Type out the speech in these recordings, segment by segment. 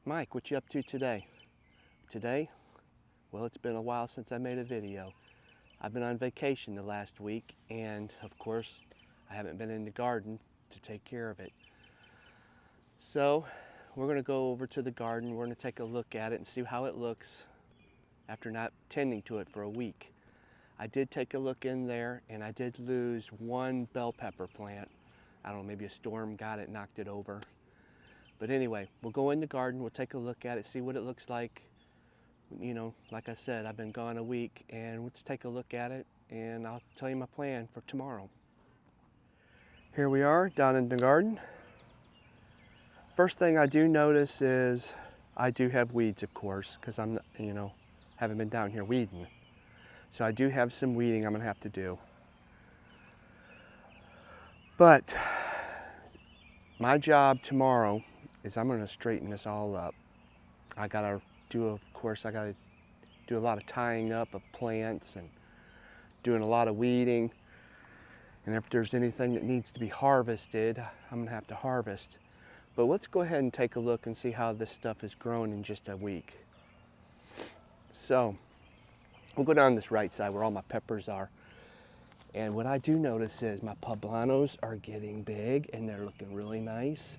Mike, what you up to today? Today? Well, it's been a while since I made a video. I've been on vacation the last week, and of course, I haven't been in the garden to take care of it. So, we're going to go over to the garden. We're going to take a look at it and see how it looks after not tending to it for a week. I did take a look in there, and I did lose one bell pepper plant. I don't know, maybe a storm got it, knocked it over. But anyway, we'll go in the garden, we'll take a look at it, see what it looks like. You know, like I said, I've been gone a week, and let's take a look at it, and I'll tell you my plan for tomorrow. Here we are down in the garden. First thing I do notice is I do have weeds, of course, because I'm, haven't been down here weeding. So I do have some weeding I'm gonna have to do. But my job tomorrow is I'm gonna straighten this all up. I gotta do a lot of tying up of plants and doing a lot of weeding. And if there's anything that needs to be harvested, I'm gonna have to harvest. But let's go ahead and take a look and see how this stuff has grown in just a week. So, we'll go down this right side where all my peppers are. And what I do notice is my poblanos are getting big and they're looking really nice.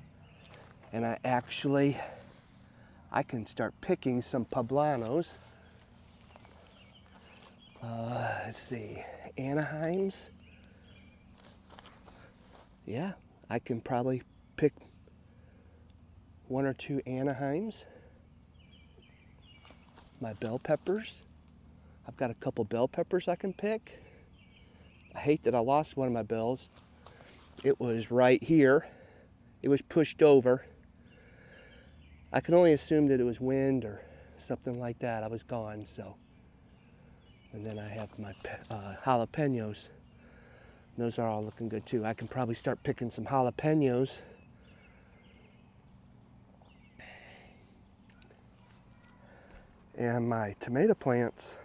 And I can start picking some poblanos. Let's see, Anaheims. Yeah, I can probably pick one or two Anaheims. My bell peppers. I've got a couple bell peppers I can pick. I hate that I lost one of my bells. It was right here. It was pushed over. I can only assume that it was wind or something like that. I was gone, so. And then I have my jalapenos. Those are all looking good too. I can probably start picking some jalapenos. And my tomato plants,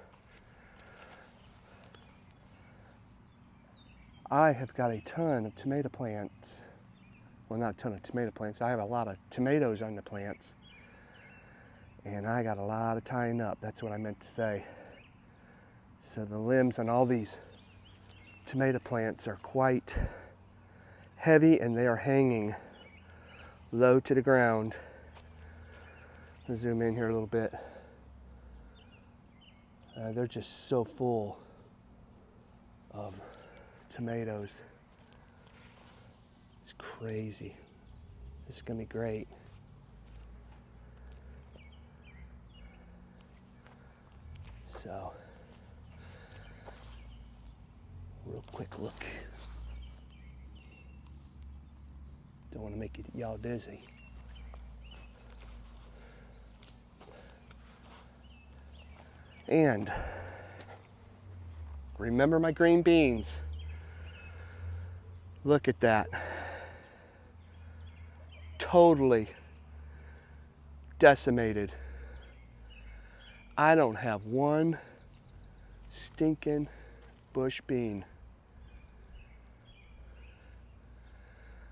I have got a ton of tomato plants. Well, not a ton of tomato plants. I have a lot of tomatoes on the plants. And I got a lot of tying up. That's what I meant to say. So the limbs on all these tomato plants are quite heavy and they are hanging low to the ground. I'll zoom in here a little bit. They're just so full of tomatoes. It's crazy. This is gonna be great. So, real quick look. Don't want to make y'all dizzy. And remember my green beans. Look at that. Totally decimated. I don't have one stinking bush bean.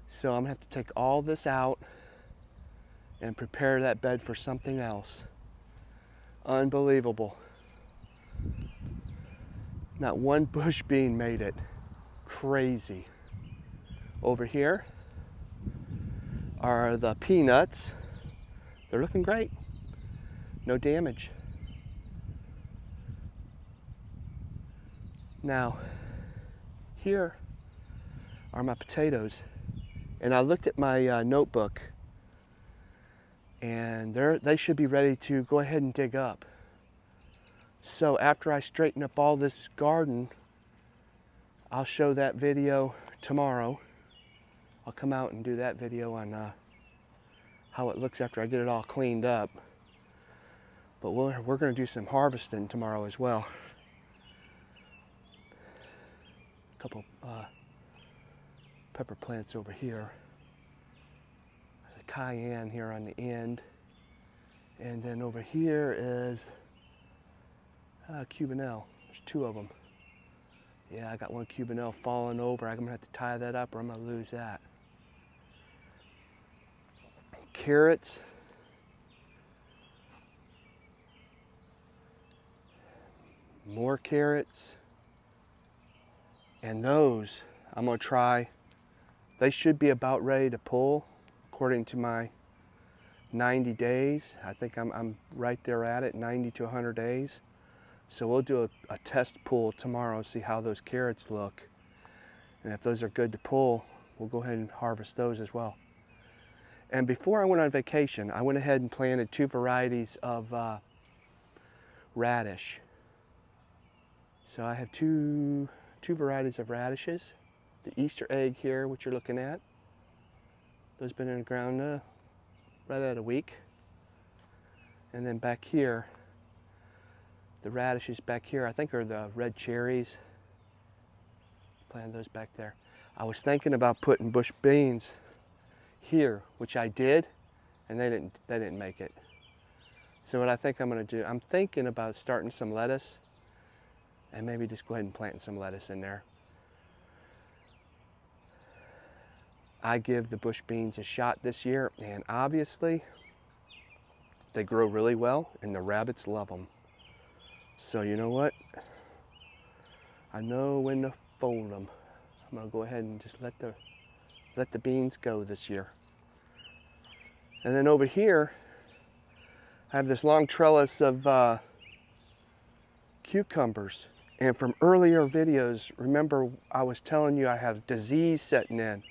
So I'm gonna have to take all this out and prepare that bed for something else. Unbelievable. Not one bush bean made it. Crazy. Over here are the peanuts. They're looking great. No damage. Now, here are my potatoes. And I looked at my notebook, and they should be ready to go ahead and dig up. So after I straighten up all this garden, I'll show that video tomorrow. I'll come out and do that video on how it looks after I get it all cleaned up. But we're going to do some harvesting tomorrow as well. A couple pepper plants over here. A cayenne here on the end. And then over here is Cubanelle. There's two of them. Yeah, I got one Cubanelle falling over. I'm gonna have to tie that up or I'm gonna lose that. Carrots. more carrots, and those I'm gonna try. They should be about ready to pull according to my 90 days. I think I'm right there at it, 90 to 100 days. So we'll do a test pull tomorrow, see how those carrots look. And if those are good to pull, we'll go ahead and harvest those as well. And before I went on vacation, I went ahead and planted 2 varieties of radish. So I have two varieties of radishes. The Easter egg here, which you're looking at, those been in the ground right at a week. And then back here, the radishes back here, I think are the red cherries. Planted those back there. I was thinking about putting bush beans here, which I did, and they didn't make it. So what I think I'm going to do, I'm thinking about starting some lettuce, and maybe just go ahead and plant some lettuce in there. I give the bush beans a shot this year, and obviously they grow really well, and the rabbits love them. So you know what? I know when to fold them. I'm gonna go ahead and just let the beans go this year. And then over here, I have this long trellis of cucumbers. And from earlier videos, remember I was telling you I had a disease setting in.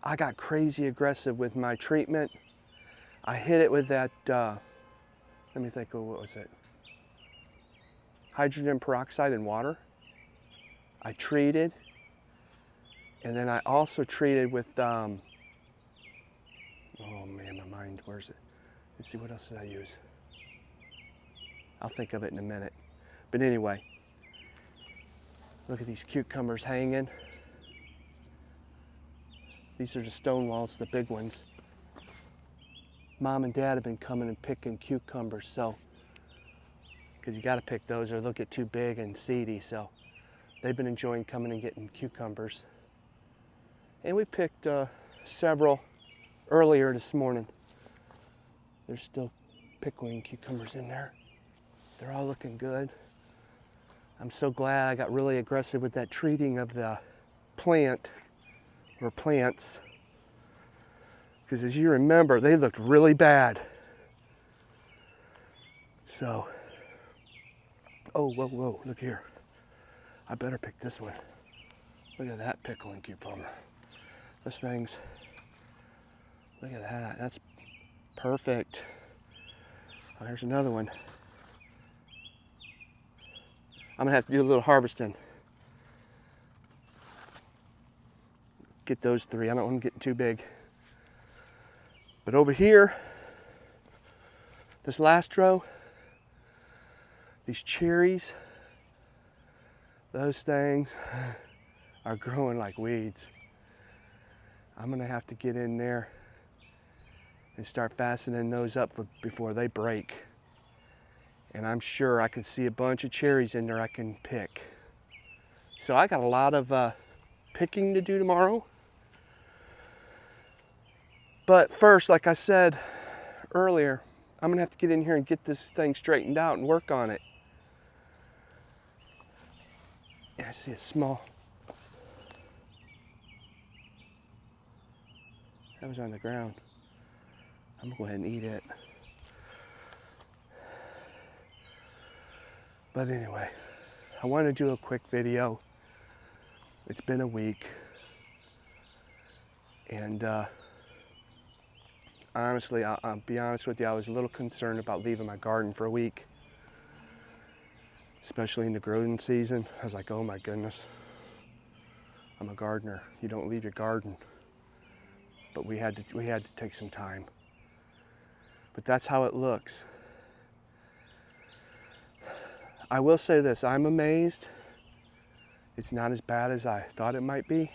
I got crazy aggressive with my treatment. I hit it with that, let me think, what was it? Hydrogen peroxide and water. I treated, and then I also treated with, oh man, my mind, where's it? Let's see, what else did I use? I'll think of it in a minute. But anyway, look at these cucumbers hanging. These are the stone walls, the big ones. Mom and Dad have been coming and picking cucumbers, so, because you got to pick those or they'll get too big and seedy, so they've been enjoying coming and getting cucumbers. And we picked several earlier this morning. There's still pickling cucumbers in there. They're all looking good. I'm so glad I got really aggressive with that treating of the plant or plants, because as you remember, they looked really bad. So, oh, whoa, look here. I better pick this one. Look at that pickling cucumber. Those things, look at that, that's perfect. Oh, there's another one. I'm gonna have to do a little harvesting. Get those 3, I don't want them getting too big. But over here, this last row, these cherries, those things are growing like weeds. I'm gonna have to get in there and start fastening those up before they break. And I'm sure I can see a bunch of cherries in there I can pick. So I got a lot of picking to do tomorrow. But first, like I said earlier, I'm gonna have to get in here and get this thing straightened out and work on it. Yeah, I see a small. That was on the ground. I'm gonna go ahead and eat it. But anyway, I want to do a quick video. It's been a week. And honestly, I'll be honest with you, I was a little concerned about leaving my garden for a week, especially in the growing season. I was like, oh my goodness, I'm a gardener. You don't leave your garden. But we had to take some time. But that's how it looks. I will say this, I'm amazed. It's not as bad as I thought it might be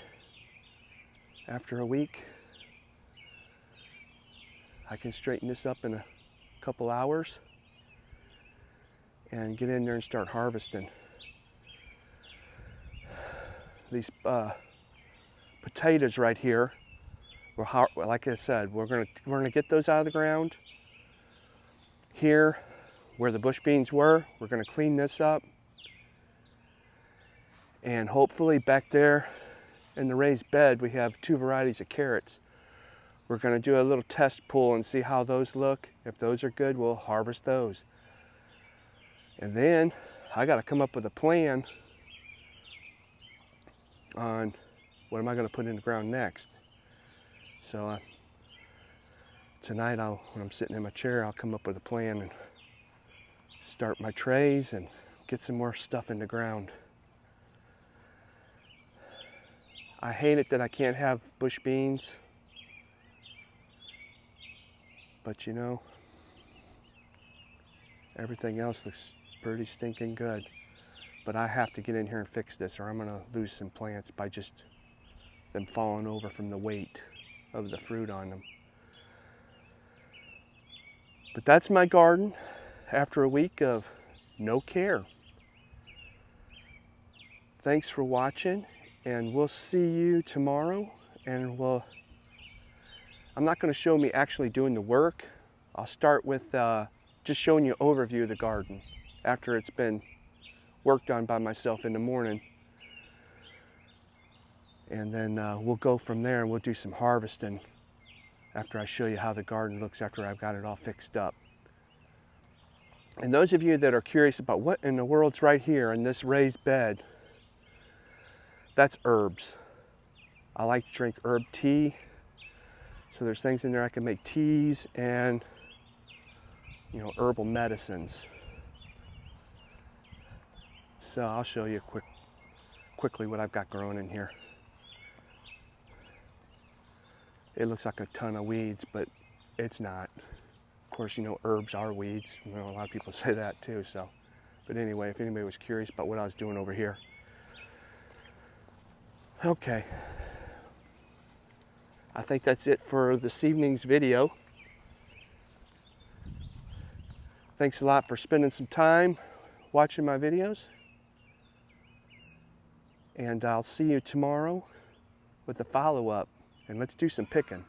after a week. I can straighten this up in a couple hours and get in there and start harvesting. These potatoes right here, like I said, we're gonna get those out of the ground. Here, where the bush beans were, we're gonna clean this up, And hopefully back there in the raised bed, we have 2 varieties of carrots. We're going to do a little test pull and see how those look. If those are good, we'll harvest those. And then I got to come up with a plan on what am I going to put in the ground next. So tonight, when I'm sitting in my chair, I'll come up with a plan and start my trays and get some more stuff in the ground. I hate it that I can't have bush beans, but you know, everything else looks pretty stinking good. But I have to get in here and fix this, or I'm gonna lose some plants by just them falling over from the weight of the fruit on them. But that's my garden after a week of no care. Thanks for watching, and we'll see you tomorrow. And I'm not going to show me actually doing the work. I'll start with just showing you an overview of the garden after it's been worked on by myself in the morning. And then we'll go from there and we'll do some harvesting after I show you how the garden looks after I've got it all fixed up. And those of you that are curious about what in the world's right here in this raised bed, that's herbs. I like to drink herb tea. So there's things in there I can make teas and, you know, herbal medicines. So I'll show you quickly what I've got growing in here. It looks like a ton of weeds, but it's not. Of course, you know, herbs are weeds. You know, a lot of people say that too, so. But anyway, if anybody was curious about what I was doing over here. Okay. I think that's it for this evening's video. Thanks a lot for spending some time watching my videos. And I'll see you tomorrow with a follow-up. And let's do some picking.